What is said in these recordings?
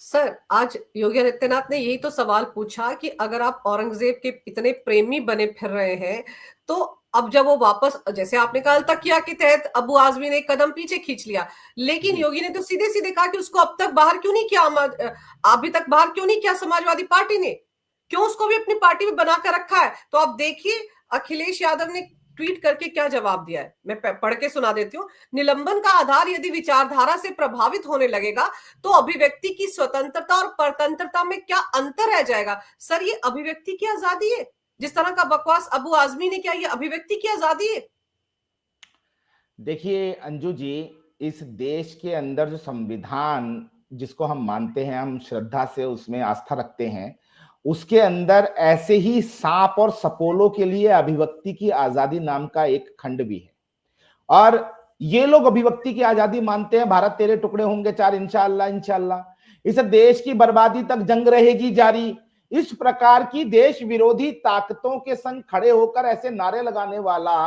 Sir, आज योगी आदित्यनाथ ने यही तो सवाल पूछा कि अगर आप औरंगजेब के इतने प्रेमी बने फिर रहे हैं, तो अब जब वो वापस जैसे आपने कहा तकिया के तहत अबू आजमी ने एक कदम पीछे खींच लिया, लेकिन जी। योगी ने तो सीधे-सीधे कहा कि उसको अब तक बाहर क्यों नहीं किया अभी तक बाहर क्यों नहीं किया समाजवादी पार्टी ने? क्यों उसको भी अपनी पार्टी में बना कर रखा है? तो आप देखिए अखिलेश यादव ने ट्वीट करके क्या जवाब दिया है। मैं पढ़ के सुना देती हूँ। निलंबन का आधार यदि विचारधारा से प्रभावित होने लगेगा तो अभिव्यक्ति की स्वतंत्रता और परतंत्रता में क्या अंतर रह जाएगा? सर, ये अभिव्यक्ति की आजादी है। जिस तरह का बकवास अबू आजमी ने किया, ये अभिव्यक्ति की आजादी है। देखिए अंजू जी, इस देश के अंदर जो संविधान जिसको हम मानते हैं, हम श्रद्धा से उसमें आस्था रखते हैं, उसके अंदर ऐसे ही सांप और सपोलों के लिए अभिव्यक्ति की आजादी नाम का एक खंड भी है। और ये लोग अभिव्यक्ति की आजादी मानते हैं, भारत तेरे टुकड़े होंगे चार, इंशाअल्लाह इंशाअल्लाह, इस देश की बर्बादी तक जंग रहेगी जारी। इस प्रकार की देश विरोधी ताकतों के संग खड़े होकर ऐसे नारे लगाने वाला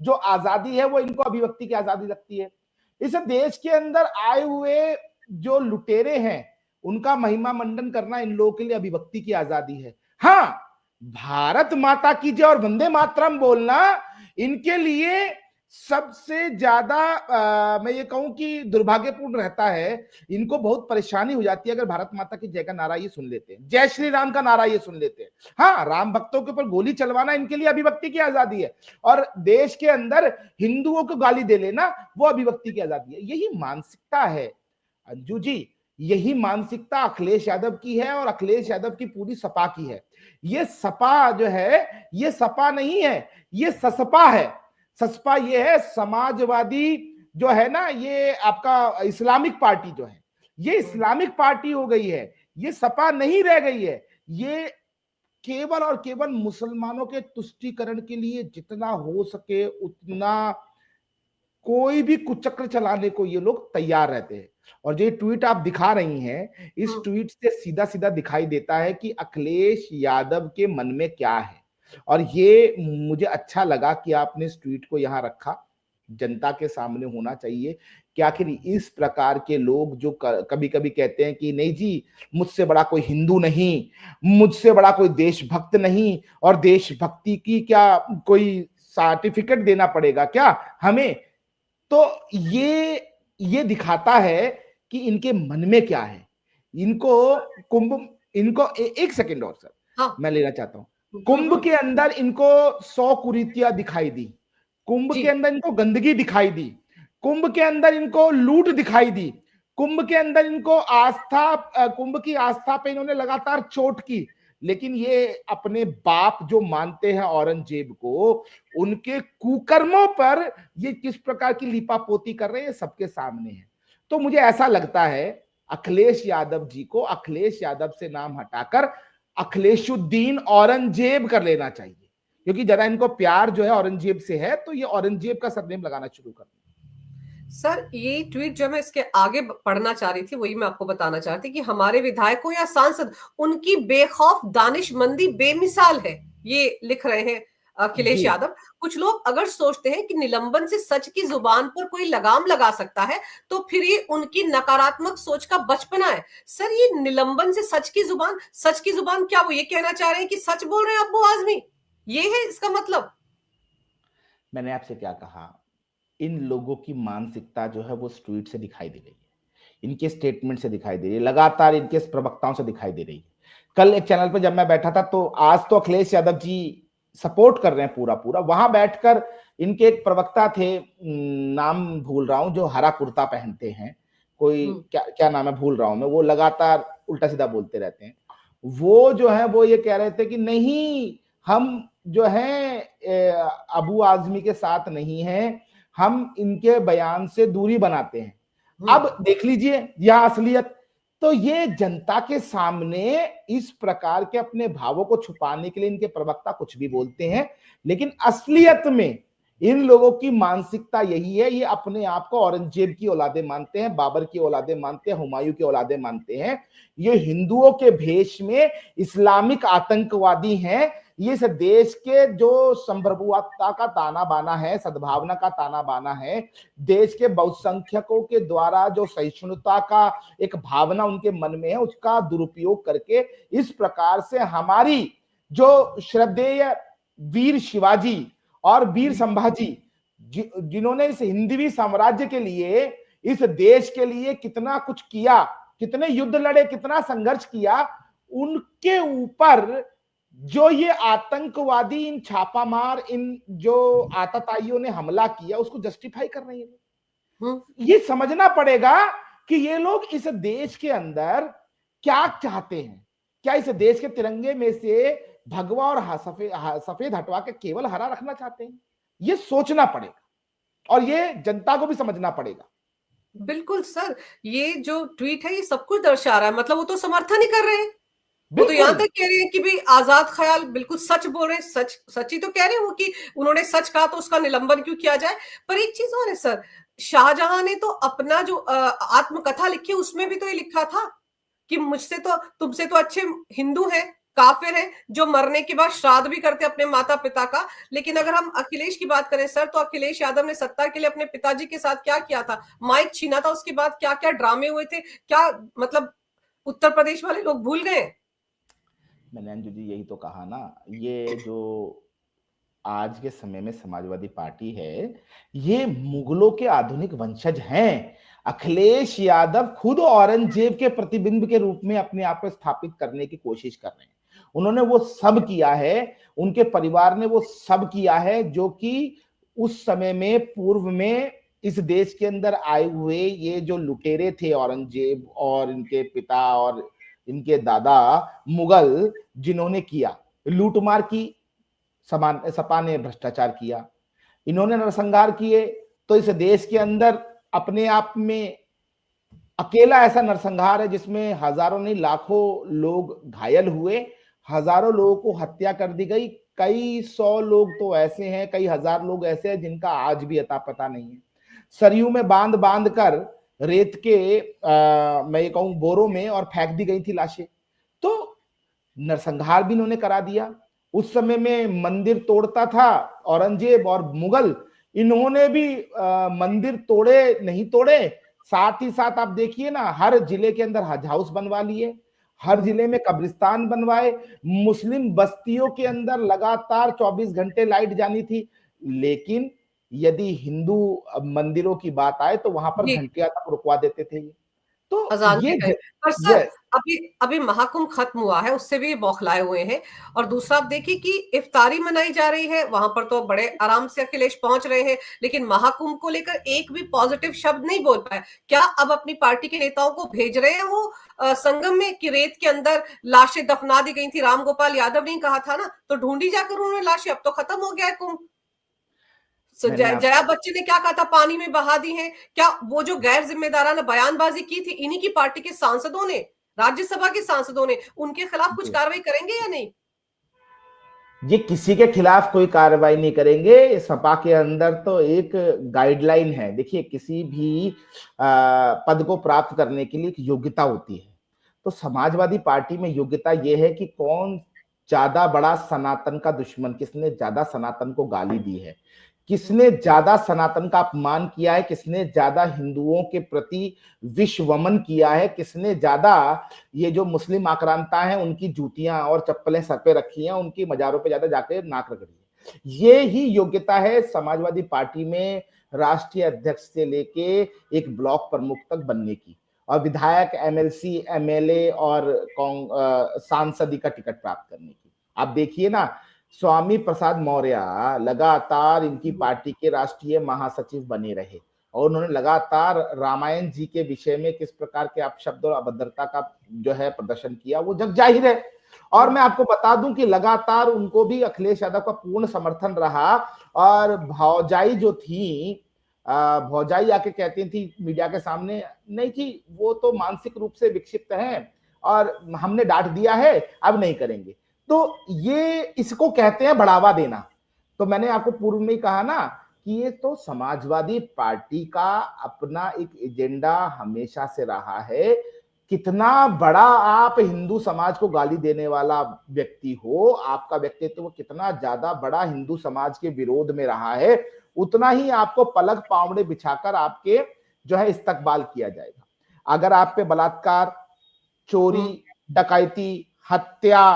जो आजादी है वो इनको अभिव्यक्ति की आजादी लगती है। इस देश के अंदर आए हुए जो लुटेरे हैं उनका महिमा मंडन करना इन लोगों के लिए अभिव्यक्ति की आजादी है। हाँ, भारत माता की जय और वंदे मातरम बोलना इनके लिए सबसे ज्यादा मैं ये कहूं कि दुर्भाग्यपूर्ण रहता है। इनको बहुत परेशानी हो जाती है अगर भारत माता की जय का नारा ये सुन लेते हैं, जय श्री राम का नारा ये सुन लेते हैं। हाँ, राम भक्तों के ऊपर गोली चलवाना इनके लिए अभिव्यक्ति की आजादी है, और देश के अंदर हिंदुओं को गाली दे लेना वो अभिव्यक्ति की आजादी है। यही मानसिकता है अंजू जी, यही मानसिकता अखिलेश यादव की है और अखिलेश यादव की पूरी सपा की है। ये सपा जो है ये सपा नहीं है, ये ससपा है। ससपा ये है समाजवादी जो है ना, ये आपका इस्लामिक पार्टी जो है, ये इस्लामिक पार्टी हो गई है, ये सपा नहीं रह गई है। ये केवल और केवल मुसलमानों के तुष्टीकरण के लिए जितना हो सके उतना कोई भी कुचक्र चलाने को ये लोग तैयार रहते हैं। और जो ट्वीट आप दिखा रही हैं, इस ट्वीट से सीधा सीधा दिखाई देता है कि अखिलेश यादव के मन में क्या है। और ये मुझे अच्छा लगा कि आपने इस ट्वीट को यहां रखा, जनता के सामने होना चाहिए कि आखिर इस प्रकार के लोग जो कभी कभी कहते हैं कि नहीं जी मुझसे बड़ा कोई हिंदू नहीं, मुझसे बड़ा कोई देशभक्त नहीं, और देशभक्ति की क्या कोई सर्टिफिकेट देना पड़ेगा क्या हमें, तो ये दिखाता है कि इनके मन में क्या है। इनको कुंभ इनको एक सेकंड और सर हाँ। मैं लेना चाहता हूं। कुंभ के अंदर इनको 100 कुरीतियां दिखाई दी, कुंभ जी। के अंदर इनको गंदगी दिखाई दी, कुंभ के अंदर इनको लूट दिखाई दी, कुंभ के अंदर इनको कुंभ की आस्था पे इन्होंने लगातार चोट की। लेकिन ये अपने बाप जो मानते हैं औरंगजेब को, उनके कुकर्मों पर ये किस प्रकार की लीपापोती कर रहे हैं सबके सामने है। तो मुझे ऐसा लगता है अखिलेश यादव जी को अखिलेश यादव से नाम हटाकर अखिलेशुद्दीन औरंगजेब कर लेना चाहिए, क्योंकि जरा इनको प्यार जो है औरंगजेब से है, तो ये औरंगजेब का सरनेम लगाना शुरू कर। सर, ये ट्वीट जो मैं इसके आगे पढ़ना चाह रही थी वही मैं आपको बताना चाह रही थी कि हमारे विधायकों या सांसद उनकी बेखौफ दानिशमंदी बेमिसाल है, ये लिख रहे हैं अखिलेश जी। यादव। कुछ लोग अगर सोचते हैं कि निलंबन से सच की जुबान पर कोई लगाम लगा सकता है तो फिर ये उनकी नकारात्मक सोच का बचपना है। सर, ये निलंबन से सच की जुबान क्या वो ये कहना चाह रहे हैं कि सच बोल रहे हैं अब्बू आजमी? ये है इसका मतलब? मैंने आपसे क्या कहा, इन लोगों की मानसिकता जो है वो ट्वीट से दिखाई दे रही है, इनके स्टेटमेंट से दिखाई दे रही है, लगातार इनके प्रवक्ताओं से दिखाई दे रही है। कल एक चैनल पर जब मैं बैठा था तो आज तो अखिलेश यादव जी सपोर्ट कर रहे हैं पूरा पूरा, वहां बैठकर इनके एक प्रवक्ता थे, नाम भूल रहा हूं, जो हरा कुर्ता पहनते हैं, कोई क्या क्या नाम है भूल रहा हूं मैं, वो लगातार उल्टा सीधा बोलते रहते हैं। वो जो है वो ये कह रहे थे कि नहीं, हम जो है अबू आजमी के साथ नहीं है, हम इनके बयान से दूरी बनाते हैं। अब देख लीजिए यह असलियत। तो ये जनता के सामने इस प्रकार के अपने भावों को छुपाने के लिए इनके प्रवक्ता कुछ भी बोलते हैं, लेकिन असलियत में इन लोगों की मानसिकता यही है। ये अपने आप को औरंगजेब की औलादे मानते हैं, बाबर की औलादे मानते हैं, हुमायूं की औलादे मानते हैं। ये हिंदुओं के भेष में इस्लामिक आतंकवादी हैं, ये इस देश के जो संप्रभुता का ताना बाना है, सद्भावना का ताना बाना है, देश के बहुसंख्यकों के द्वारा जो सहिष्णुता का एक भावना उनके मन में है, उसका दुरुपयोग करके इस प्रकार से हमारी जो श्रद्धेय वीर शिवाजी और वीर संभाजी जिन्होंने इस हिंदवी साम्राज्य के लिए, इस देश के लिए कितना कुछ किया, कितने युद्ध लड़े, कितना संघर्ष किया, उनके ऊपर जो ये आतंकवादी इन छापामार इन जो आतताइयों ने हमला किया उसको जस्टिफाई कर रही है। ये समझना पड़ेगा कि ये लोग इस देश के अंदर क्या चाहते हैं। क्या इस देश के तिरंगे में से भगवा और सफेद हटवा के केवल हरा रखना चाहते हैं? ये सोचना पड़ेगा और ये जनता को भी समझना पड़ेगा। बिल्कुल सर, ये जो ट्वीट है ये सब कुछ दर्शा रहा है, मतलब वो तो समर्थन ही कर रहे हैं। वो तो यहाँ तक कह रहे हैं कि भाई आजाद ख्याल बिल्कुल सच बोल रहे हैं, सच ही तो कह रहे हैं वो कि उन्होंने सच कहा तो उसका निलंबन क्यों किया जाए। पर एक चीज और है सर, शाहजहां ने तो अपना जो आत्मकथा लिखी उसमें भी तो ये लिखा था कि मुझसे तो तुमसे तो अच्छे हिंदू हैं, काफिर हैं, जो मरने के बाद श्राद्ध भी करते अपने माता पिता का। लेकिन अगर हम अखिलेश की बात करें सर, तो अखिलेश यादव ने सत्ता के लिए अपने पिताजी के साथ क्या किया था, माइक छीना था, उसके बाद क्या क्या ड्रामे हुए थे, क्या मतलब उत्तर प्रदेश वाले लोग भूल गए। मैंने अंजू जी यही तो कहा ना, ये जो आज के समय में समाजवादी पार्टी है, ये मुगलों के आधुनिक वंशज हैं। अखिलेश यादव खुद औरंगजेब के प्रतिबिंब के रूप में अपने आप को स्थापित करने की कोशिश कर रहे हैं। उन्होंने वो सब किया है, उनके परिवार ने वो सब किया है जो कि उस समय में पूर्व में इस देश के अंदर आए हुए ये जो लुटेरे थे, औरंगजेब और इनके पिता और इनके दादा मुगल, जिन्होंने किया लूटमार की, सपा ने भ्रष्टाचार किया, इन्होंने नरसंहार किए। तो इस देश के अंदर अपने आप में अकेला ऐसा नरसंहार है जिसमें हजारों नहीं लाखों लोग घायल हुए, हजारों लोगों को हत्या कर दी गई, कई सौ लोग तो ऐसे हैं, कई हजार लोग ऐसे हैं जिनका आज भी अता पता नहीं है। सरयू में बांध बांध कर रेत के मैं ये कहूं बोरों में और फेंक दी गई थी लाशें। तो नरसंहार भी इन्होंने करा दिया। उस समय में मंदिर तोड़ता था औरंगजेब और मुगल, इन्होंने भी मंदिर तोड़े नहीं तोड़े, साथ ही साथ आप देखिए ना, हर जिले के अंदर हज हाउस बनवा लिए, हर जिले में कब्रिस्तान बनवाए, मुस्लिम बस्तियों के अंदर लगातार 24 घंटे लाइट जानी थी। लेकिन यदि हिंदू मंदिरों की बात आए तो वहां पर घंटियां तक रुकवा देते थे। तो अजान ये भी कहे। पर सर अभी अभी महाकुंभ खत्म हुआ है, उससे भी बौखलाए हुए हैं। और दूसरा आप देखिए कि इफ्तारी मनाई जा रही है, वहां पर तो बड़े आराम से अखिलेश पहुंच रहे हैं, लेकिन महाकुंभ को लेकर एक भी पॉजिटिव शब्द नहीं बोल पाए। क्या अब अपनी पार्टी के नेताओं को भेज रहे हैं वो संगम में कि रेत के अंदर लाशें दफना दी गई थी? रामगोपाल यादव ने कहा था ना, तो ढूंढी जाकर उन्होंने लाशें। अब तो खत्म हो गया है कुंभ। जया बच्चन ने क्या कहा था, पानी में बहा दी है। क्या वो जो गैर जिम्मेदाराना बयानबाजी की थी इन्हीं की पार्टी के सांसदों ने, राज्यसभा के सांसदों ने, उनके खिलाफ कुछ कार्रवाई करेंगे या नहीं? ये किसी के खिलाफ कोई कार्रवाई नहीं करेंगे। सपा के अंदर तो एक गाइडलाइन है, देखिए किसी भी पद को प्राप्त करने के लिए एक योग्यता होती है। तो समाजवादी पार्टी में योग्यता यह है कि कौन ज्यादा बड़ा सनातन का दुश्मन, किसने ज्यादा सनातन को गाली दी है, किसने ज्यादा सनातन का अपमान किया है, किसने ज्यादा हिंदुओं के प्रति विश्वमन किया है, किसने ज्यादा ये जो मुस्लिम आक्रांता है उनकी जूतियां और चप्पलें सर पे रखी हैं, उनकी मजारों पे ज्यादा जाके नाक रगड़ी है। ये ही योग्यता है समाजवादी पार्टी में राष्ट्रीय अध्यक्ष से लेके एक ब्लॉक प्रमुख तक बनने की, और विधायक, एमएलसी, एमएलए और सांसदी का टिकट प्राप्त करने की। आप देखिए ना, स्वामी प्रसाद मौर्य लगातार इनकी पार्टी के राष्ट्रीय महासचिव बने रहे और उन्होंने लगातार रामायण जी के विषय में किस प्रकार के अपशब्द और अभद्रता का जो है प्रदर्शन किया, वो जग जाहिर है। और मैं आपको बता दूं कि लगातार उनको भी अखिलेश यादव का पूर्ण समर्थन रहा। और भौजाई जो थी, भौजाई आके कहती थी मीडिया के सामने, नहीं थी वो तो मानसिक रूप से विक्षिप्त हैं और हमने डांट दिया है, अब नहीं करेंगे। तो ये इसको कहते हैं बढ़ावा देना। तो मैंने आपको पूर्व में ही कहा ना कि ये तो समाजवादी पार्टी का अपना एक एजेंडा हमेशा से रहा है कितना बड़ा आप हिंदू समाज को गाली देने वाला व्यक्ति हो, आपका व्यक्तित्व कितना ज्यादा बड़ा हिंदू समाज के विरोध में रहा है, उतना ही आपको पलक पावड़े बिछाकर आपके जो है इस्तकबाल किया जाएगा। अगर आप पे बलात्कार, चोरी, डकैती, हत्या,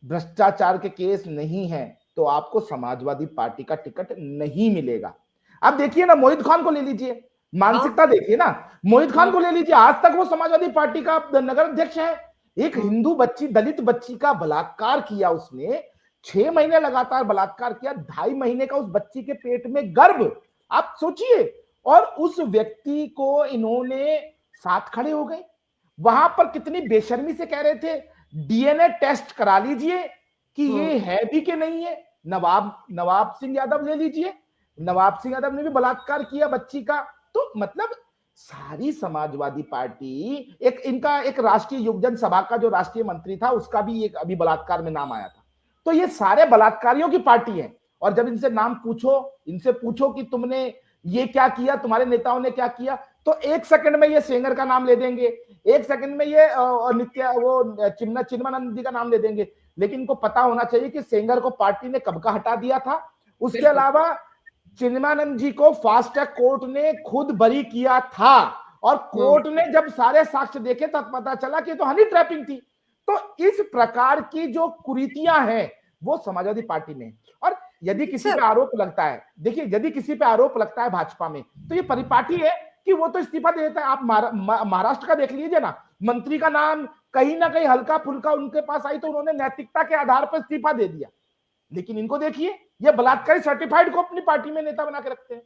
भ्रष्टाचार के केस नहीं है तो आपको समाजवादी पार्टी का टिकट नहीं मिलेगा। अब देखिए ना, मोहित खान को ले लीजिए, मानसिकता देखिए ना, मोहित खान को ले लीजिए, आज तक वो समाजवादी पार्टी का नगर अध्यक्ष है। एक हिंदू बच्ची, दलित बच्ची का बलात्कार किया उसने, 6 महीने लगातार बलात्कार किया, 2.5 महीने का उस बच्ची के पेट में गर्भ, आप सोचिए, और उस व्यक्ति को इन्होंने साथ खड़े हो गए। वहां पर कितनी बेशर्मी से कह रहे थे डीएनए टेस्ट करा लीजिए कि ये है भी कि नहीं है। नवाब सिंह यादव ले लीजिए, नवाब सिंह यादव ने भी बलात्कार किया बच्ची का। तो मतलब सारी समाजवादी पार्टी, एक इनका एक राष्ट्रीय युवजन सभा का जो राष्ट्रीय मंत्री था उसका भी एक अभी बलात्कार में नाम आया था। तो ये सारे बलात्कारियों की पार्टी है। और जब इनसे नाम पूछो, इनसे पूछो कि तुमने ये क्या किया, तुम्हारे नेताओं ने क्या किया, तो 1 सेकंड में ये सेंगर का नाम ले देंगे, 1 सेकंड में ये चिन्मानंद जी का नाम ले देंगे। लेकिन इनको पता होना चाहिए कि सेंगर को पार्टी ने कब का हटा दिया था। उसके अलावा चिन्मानंद जी को फास्ट ट्रैक कोर्ट ने खुद बरी किया था, और कोर्ट ने जब सारे साक्ष्य देखे तब पता चला कि तो हनी ट्रैपिंग थी। तो इस प्रकार की जो कुरीतियां हैं वो समाजवादी पार्टी में। और यदि किसी पे आरोप लगता है, देखिए, यदि किसी पे आरोप लगता है भाजपा में, तो ये परिपाटी है कि वो तो इस्तीफा दे देता है। आप महाराष्ट्र का देख लीजिए ना, मंत्री का नाम कहीं ना कहीं हल्का फुल्का उनके पास आई तो उन्होंने नैतिकता के आधार पर इस्तीफा दे दिया। लेकिन इनको देखिए, ये बलात्कारी सर्टिफाइड को अपनी पार्टी में नेता बना के रखते हैं।